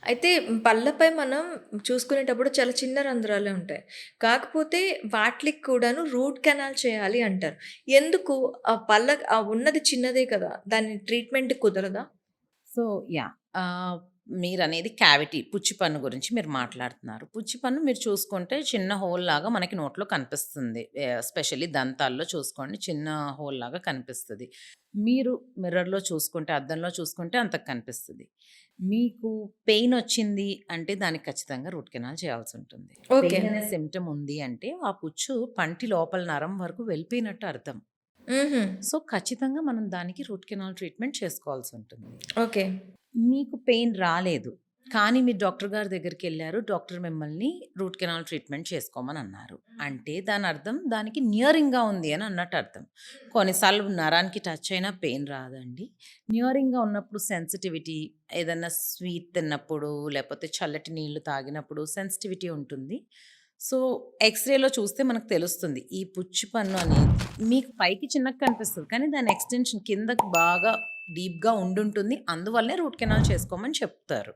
అయితే పళ్ళపై మనం చూసుకునేటప్పుడు చాలా చిన్న రంధ్రాలే ఉంటాయి. కాకపోతే వాటిలికి కూడాను రూట్ కెనాల్ చేయాలి అంటారు. ఎందుకు? ఉన్నది చిన్నదే కదా! దాని ట్రీట్మెంట్ కుదరదా? So, yeah! మీరనేది క్యావిటీ పుచ్చిపన్ను గురించి మీరు మాట్లాడుతున్నారు. పుచ్చిపన్ను మీరు చూసుకుంటే చిన్న హోల్‌లాగా మనకి నోట్లో కనిపిస్తుంది. ఎస్పెషల్లీ దంతాల్లో చూసుకోండి చిన్న హోల్‌లాగా కనిపిస్తది. మీరు మిర్రర్‌లో చూసుకుంటే, అద్దంలో చూసుకుంటే అంతకు కనిపిస్తది. మీకు పెయినొచ్చింది అంటే దానికి ఖచ్చితంగా రూట్ కెనాల్ చేయాల్సుంటుంది. ఓకే. పెయిన్ అనే సిమ్ప్టమ్ ఉంది అంటే ఆ పుచ్చు పంటి లోపల నరం వరకు వెళ్ళిపోయినట్టు అర్థం. హుహు. సో, ఖచ్చితంగా మనం దానికి రూట్ కెనాల్ ట్రీట్మెంట్ చేసుకోవాల్సుంటుంది. ఓకే. మీకు పెయిన్ రాలేదు. కానీ మీరు డాక్టర్ గారి దగ్గరికెళ్లారు. డాక్టర్ మిమ్మల్ని రూట్ కెనాల్ ట్రీట్మెంట్ చేసుకోమనన్నారు. అంటే దానర్థం దానికి నియరింగ్‌గా ఉంది అని అన్నట్టు అర్థం. కొన్నిసార్లు నరానికి టచ్ అయినా పెయిన్ రాదండి. నియరింగ్‌గా ఉన్నప్పుడు సెన్సిటివిటీ ఏదన్నా స్వీట్ తిన్నప్పుడు, లేపోతే చల్లటి నీళ్లు తాగినప్పుడు సెన్సిటివిటీ ఉంటుంది. సో, ఎక్స్‌రేలో చూస్తే మనకు తెలుస్తుంది. ఈ పుచ్చు పన్ను అనేది మీకు పైకి చిన్నగా కనిపిస్తది. కానీ దాని ఎక్స్‌టెన్షన్ కిందకి బాగా డీప్‌గా ఉండుంటుంది. అందువల్లే రూట్ కెనాల్ చేసుకోమని చెప్తారు.